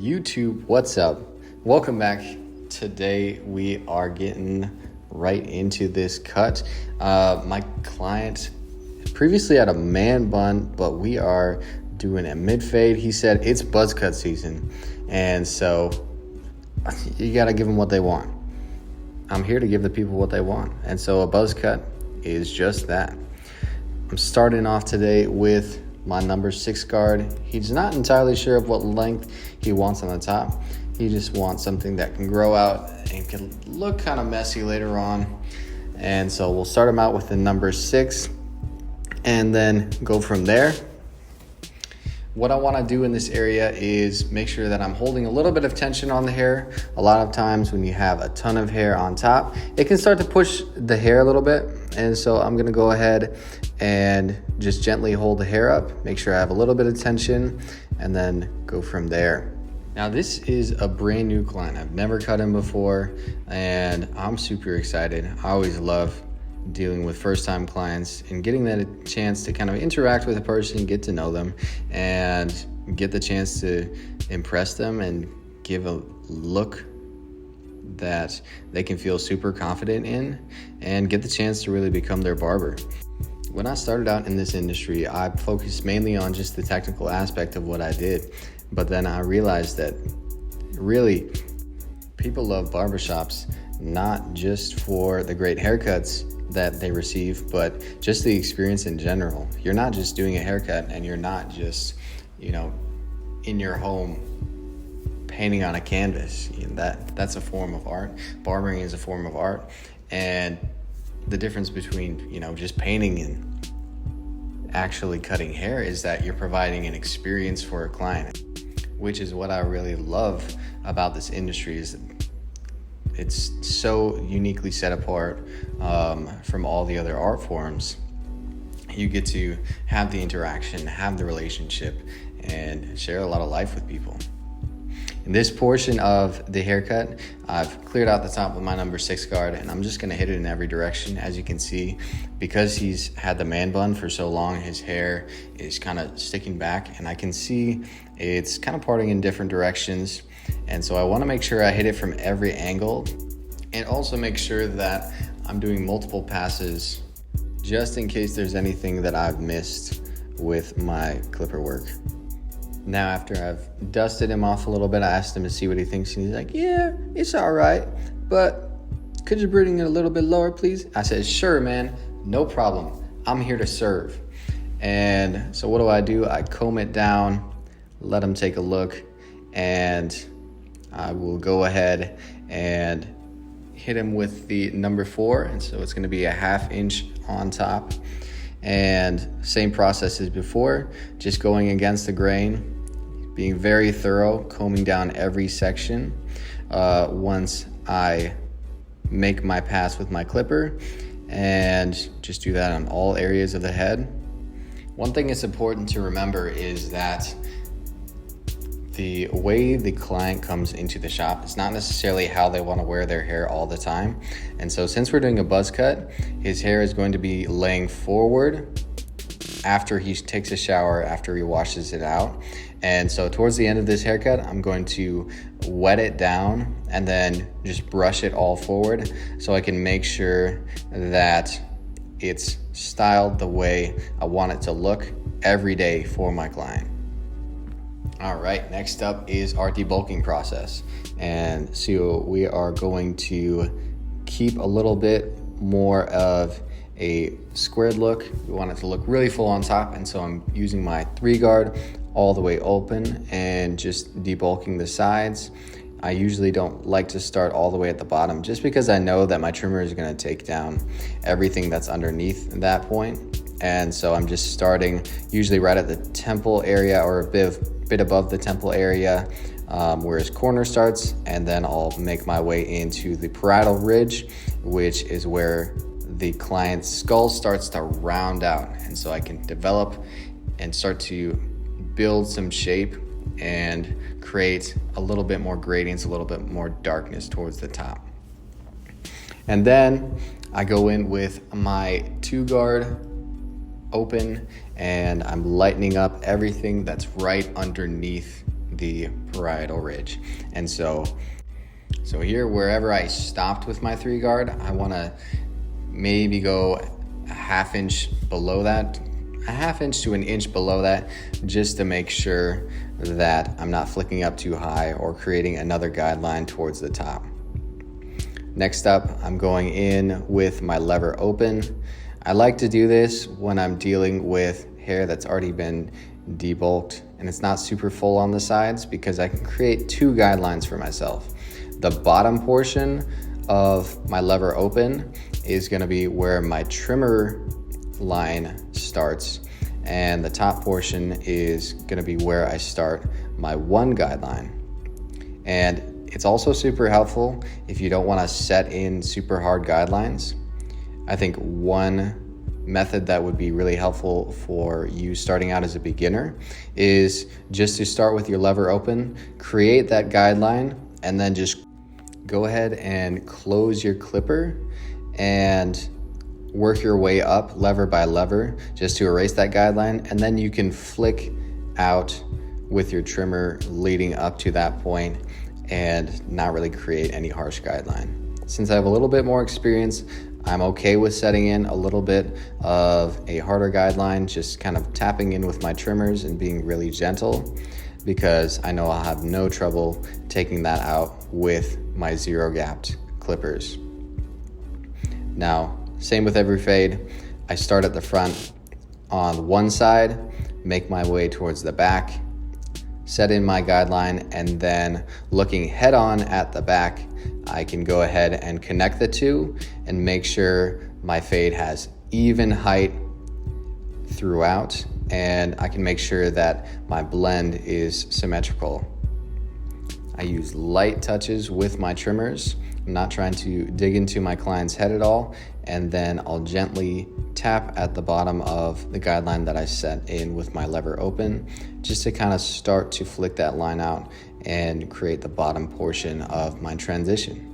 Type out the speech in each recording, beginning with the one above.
YouTube, what's up? Welcome back. Today we are getting right into this cut. My client previously had a man bun, but we are doing a mid fade. He said it's buzz cut season, and so you gotta give them what they want. I'm here to give the people what they want, and so a buzz cut is just that. I'm starting off today with my number 6 guard. He's not entirely sure of what length he wants on the top. He just wants something that can grow out and can look kind of messy later on. And so we'll start him out with the number 6 and then go from there. What I want to do in this area is make sure that I'm holding a little bit of tension on the hair. A lot of times when you have a ton of hair on top, it can start to push the hair a little bit. And so I'm going to go ahead and just gently hold the hair up, make sure I have a little bit of tension, and then go from there. Now this is a brand new client. I've never cut him before, and I'm super excited. I always love dealing with first-time clients and getting that chance to kind of interact with a person, get to know them, and get the chance to impress them and give a look that they can feel super confident in and get the chance to really become their barber. When I started out in this industry, I focused mainly on just the technical aspect of what I did, but then I realized that really people love barbershops not just for the great haircuts that they receive, but just the experience in general. You're not just doing a haircut, and you're not just, in your home painting on a canvas. That's a form of art. Barbering is a form of art, and the difference between just painting and actually cutting hair is that you're providing an experience for a client, which is what I really love about this industry. Is it's so uniquely set apart from all the other art forms. You get to have the interaction, have the relationship, and share a lot of life with people. In this portion of the haircut, I've cleared out the top with my number 6 guard, and I'm just going to hit it in every direction. As you can see, because he's had the man bun for so long, his hair is kind of sticking back, and I can see it's kind of parting in different directions. And so I want to make sure I hit it from every angle, and also make sure that I'm doing multiple passes just in case there's anything that I've missed with my clipper work. Now, after I've dusted him off a little bit, I asked him to see what he thinks, and he's like, yeah, it's all right, but could you bring it a little bit lower, please? I said, sure, man, no problem. I'm here to serve. And so what do? I comb it down, let him take a look, and I will go ahead and hit him with the number 4. And so it's going to be a 1/2 inch on top. And same process as before, just going against the grain, being very thorough, combing down every section. Once I make my pass with my clipper, and just do that on all areas of the head. One thing that's important to remember is that the way the client comes into the shop is not necessarily how they want to wear their hair all the time. And so since we're doing a buzz cut, his hair is going to be laying forward after he takes a shower, after he washes it out. And so towards the end of this haircut, I'm going to wet it down and then just brush it all forward so I can make sure that it's styled the way I want it to look every day for my client. All right, next up is our debulking process. And so we are going to keep a little bit more of a squared look. We want it to look really full on top. And so I'm using my 3 guard all the way open and just debulking the sides. I usually don't like to start all the way at the bottom just because I know that my trimmer is going to take down everything that's underneath that point. And so I'm just starting usually right at the temple area or a bit above the temple area where his corner starts, and then I'll make my way into the parietal ridge, which is where the client's skull starts to round out. And so I can develop and start to build some shape and create a little bit more gradients, a little bit more darkness towards the top. And then I go in with my 2 guard open, and I'm lightening up everything that's right underneath the parietal ridge. And so here, wherever I stopped with my 3 guard, I want to maybe go a half inch below that, a half inch to an inch below that, just to make sure that I'm not flicking up too high or creating another guideline towards the top. Next up, I'm going in with my lever open. I like to do this when I'm dealing with hair that's already been debulked and it's not super full on the sides, because I can create 2 guidelines for myself. The bottom portion of my lever open is going to be where my trimmer line starts, and the top portion is going to be where I start my 1 guideline. And it's also super helpful if you don't want to set in super hard guidelines. I think one method that would be really helpful for you starting out as a beginner is just to start with your lever open, create that guideline, and then just go ahead and close your clipper and work your way up lever by lever just to erase that guideline, and then you can flick out with your trimmer leading up to that point and not really create any harsh guideline. Since I have a little bit more experience, I'm okay with setting in a little bit of a harder guideline, just kind of tapping in with my trimmers and being really gentle, because I know I'll have no trouble taking that out with my zero gapped clippers. Now, same with every fade. I start at the front on one side, make my way towards the back, set in my guideline, and then looking head on at the back, I can go ahead and connect the 2 and make sure my fade has even height throughout, and I can make sure that my blend is symmetrical. I use light touches with my trimmers. I'm not trying to dig into my client's head at all, and then I'll gently tap at the bottom of the guideline that I set in with my lever open, just to kind of start to flick that line out and create the bottom portion of my transition.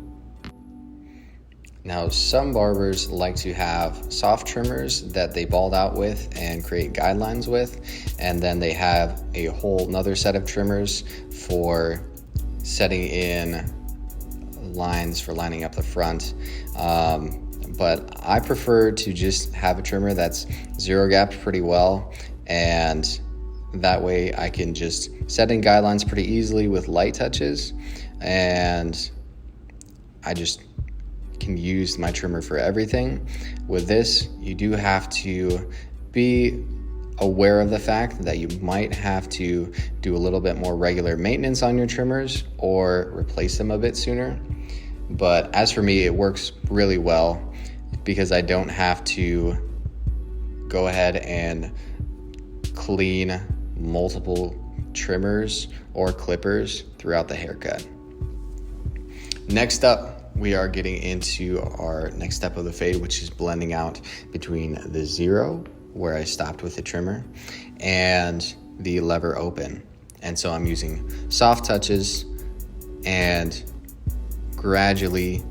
Now, some barbers like to have soft trimmers that they bald out with and create guidelines with, and then they have a whole nother set of trimmers for setting in lines for lining up the front. But I prefer to just have a trimmer that's zero gapped pretty well, and that way I can just set in guidelines pretty easily with light touches, and I just can use my trimmer for everything. With this, you do have to be aware of the fact that you might have to do a little bit more regular maintenance on your trimmers or replace them a bit sooner. But as for me, it works really well because I don't have to go ahead and clean multiple trimmers or clippers throughout the haircut. Next up, we are getting into our next step of the fade, which is blending out between the 0, where I stopped with the trimmer, and the lever open. And so I'm using soft touches and gradually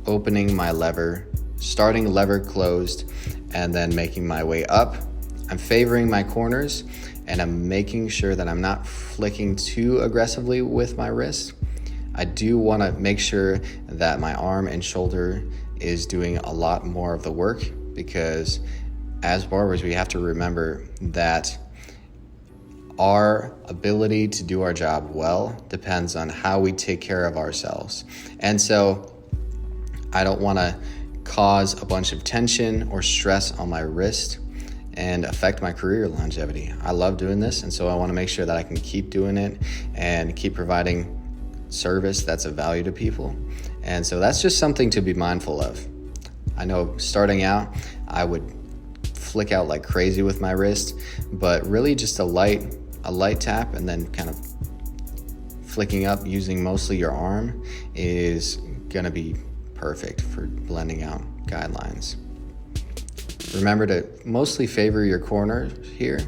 opening my lever, starting lever closed, and then making my way up. I'm favoring my corners, and I'm making sure that I'm not flicking too aggressively with my wrist. I do want to make sure that my arm and shoulder is doing a lot more of the work, because as barbers, we have to remember that our ability to do our job well depends on how we take care of ourselves. And so I don't want to cause a bunch of tension or stress on my wrist and affect my career longevity. I love doing this, and so I want to make sure that I can keep doing it and keep providing service that's of value to people. And so that's just something to be mindful of. I know starting out, I would flick out like crazy with my wrist, but really just a light tap and then kind of flicking up using mostly your arm is gonna be perfect for blending out guidelines. Remember to mostly favor your corner here,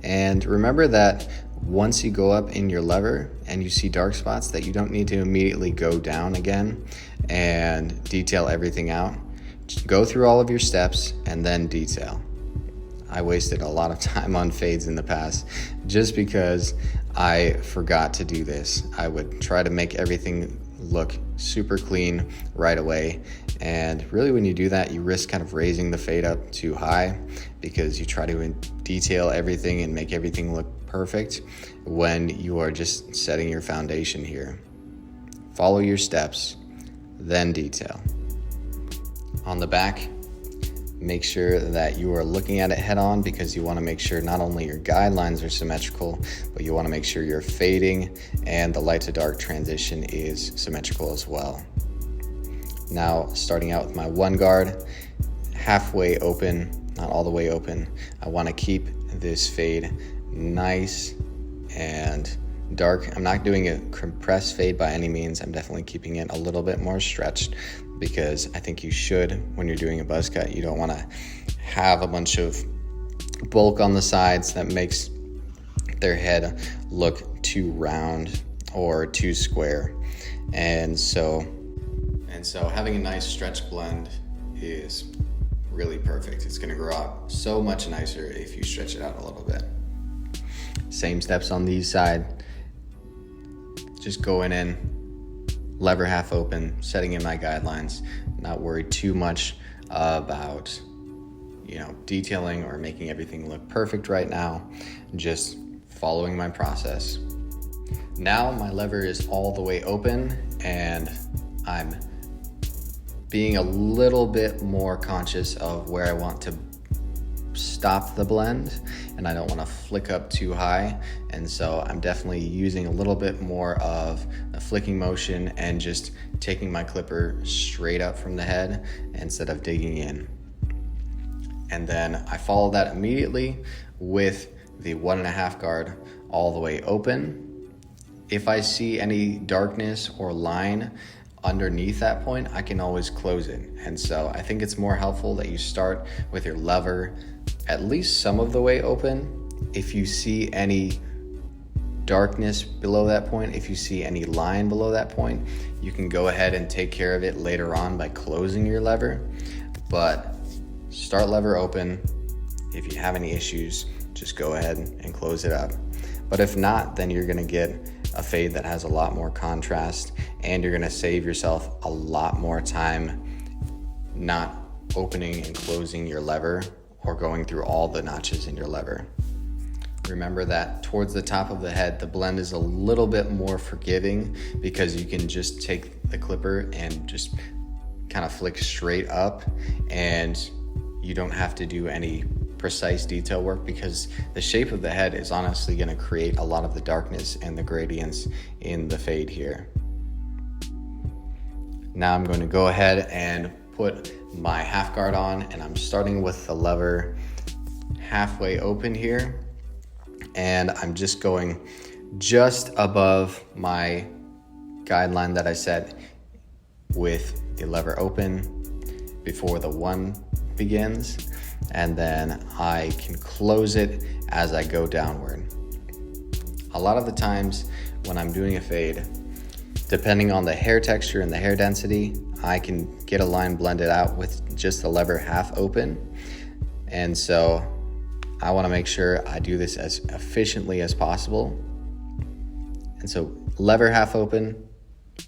and remember that once you go up in your lever and you see dark spots, that you don't need to immediately go down again and detail everything out. Just go through all of your steps and then detail. I wasted a lot of time on fades in the past just because I forgot to do this. I would try to make everything look super clean right away. And really when you do that, you risk kind of raising the fade up too high because you try to detail everything and make everything look perfect when you are just setting your foundation here. Follow your steps, then detail. On the back, make sure that you are looking at it head on because you want to make sure not only your guidelines are symmetrical, but you want to make sure your fading and the light to dark transition is symmetrical as well. Now, starting out with my one guard, halfway open, not all the way open. I want to keep this fade nice and dark. I'm not doing a compressed fade by any means. I'm definitely keeping it a little bit more stretched because I think you should when you're doing a buzz cut. You don't want to have a bunch of bulk on the sides that makes their head look too round or too square. And so having a nice stretch blend is really perfect. It's going to grow out so much nicer if you stretch it out a little bit. Same steps on these side. Just going in, lever half open, setting in my guidelines, not worried too much about, detailing or making everything look perfect right now, just following my process. Now my lever is all the way open and I'm being a little bit more conscious of where I want to stop the blend, and I don't want to flick up too high, and so I'm definitely using a little bit more of a flicking motion and just taking my clipper straight up from the head instead of digging in. And then I follow that immediately with the 1.5 guard all the way open. If I see any darkness or line underneath that point, I can always close it. And so I think it's more helpful that you start with your lever at least some of the way open. If you see any darkness below that point, if you see any line below that point, you can go ahead and take care of it later on by closing your lever. But start lever open. If you have any issues, just go ahead and close it up. But if not, then you're gonna get a fade that has a lot more contrast, and you're gonna save yourself a lot more time not opening and closing your lever or going through all the notches in your lever. Remember that towards the top of the head, the blend is a little bit more forgiving because you can just take the clipper and just kind of flick straight up, and you don't have to do any precise detail work because the shape of the head is honestly going to create a lot of the darkness and the gradients in the fade here. Now I'm going to go ahead and put my half guard on, and I'm starting with the lever halfway open here, and I'm just going just above my guideline that I set with the lever open before the one begins, and then I can close it as I go downward. A lot of the times when I'm doing a fade, depending on the hair texture and the hair density, I can get a line blended out with just the lever half open. And so I want to make sure I do this as efficiently as possible. And so lever half open,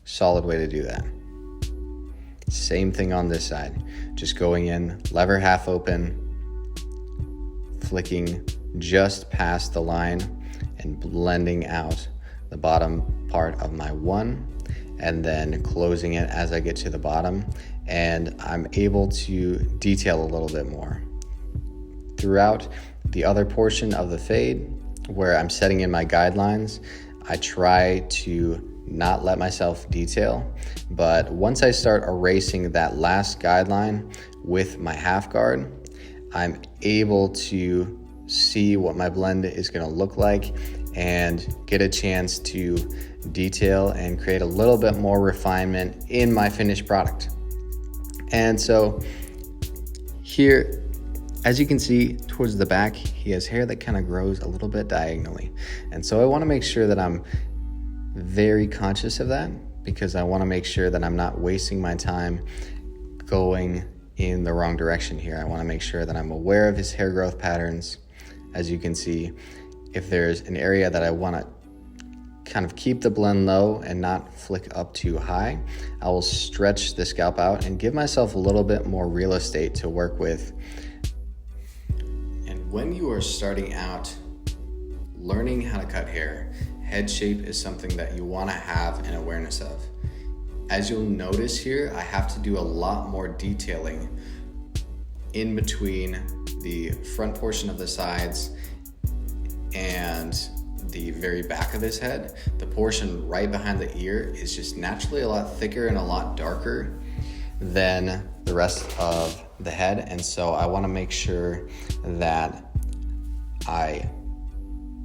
solid way to do that. Same thing on this side, just going in, lever half open, flicking just past the line and blending out the bottom part of my one, and then closing it as I get to the bottom, and I'm able to detail a little bit more. Throughout the other portion of the fade, where I'm setting in my guidelines, I try to not let myself detail, but once I start erasing that last guideline with my half guard, I'm able to see what my blend is going to look like and get a chance to detail and create a little bit more refinement in my finished product. And so here, as you can see towards the back, he has hair that kind of grows a little bit diagonally. And so I want to make sure that I'm very conscious of that, because I want to make sure that I'm not wasting my time going in the wrong direction here. I want to make sure that I'm aware of his hair growth patterns. As you can see, if there's an area that I want to kind of keep the blend low and not flick up too high, I will stretch the scalp out and give myself a little bit more real estate to work with. And when you are starting out learning how to cut hair, head shape is something that you want to have an awareness of. As you'll notice here, I have to do a lot more detailing in between the front portion of the sides and the very back of his head. The portion right behind the ear is just naturally a lot thicker and a lot darker than the rest of the head. And so I want to make sure that I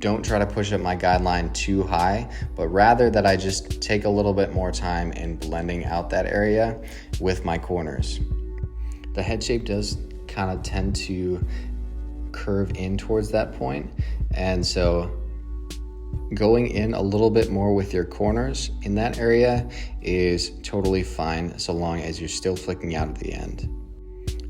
don't try to push up my guideline too high, but rather that I just take a little bit more time in blending out that area with my corners. The head shape does kind of tend to curve in towards that point, and so going in a little bit more with your corners in that area is totally fine, so long as you're still flicking out at the end.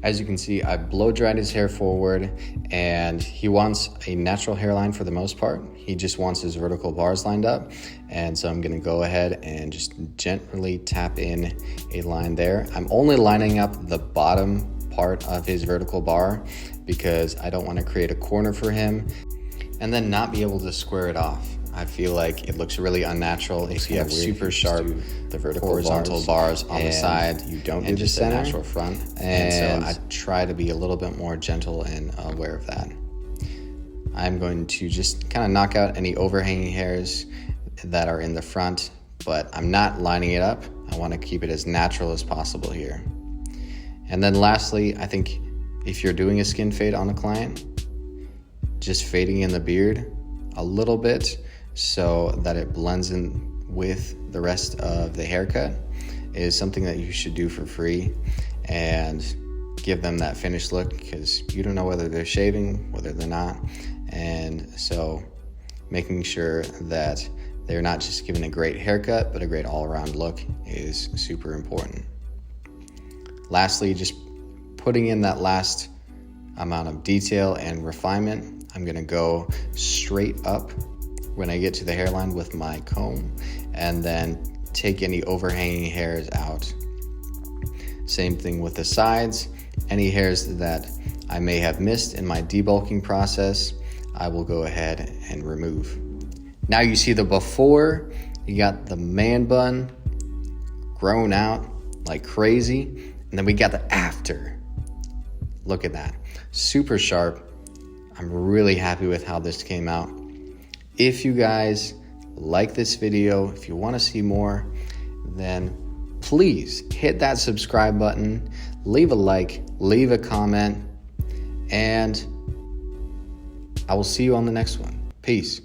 As you can see, I blow dried his hair forward, and he wants a natural hairline for the most part. He just wants his vertical bars lined up, and so I'm gonna go ahead and just gently tap in a line there. I'm only lining up the bottom part of his vertical bar because I don't want to create a corner for him and then not be able to square it off. I feel like it looks really unnatural if you have super sharp the vertical horizontal bars on the side. You don't do just a natural front, and so I try to be a little bit more gentle and aware of that. I'm going to just kind of knock out any overhanging hairs that are in the front, but I'm not lining it up. I want to keep it as natural as possible here. And then lastly, I think if you're doing a skin fade on a client, just fading in the beard a little bit so that it blends in with the rest of the haircut is something that you should do for free and give them that finished look, because you don't know whether they're shaving, whether they're not. And so making sure that they're not just given a great haircut, but a great all-around look is super important. Lastly, just putting in that last amount of detail and refinement. I'm gonna go straight up when I get to the hairline with my comb, and then take any overhanging hairs out. Same thing with the sides. Any hairs that I may have missed in my debulking process, I will go ahead and remove. Now you see the before, you got the man bun grown out like crazy, and then we got the after. Look at that, super sharp. I'm really happy with how this came out. If you guys like this video, if you want to see more, then please hit that subscribe button, leave a like, leave a comment, and I will see you on the next one. Peace.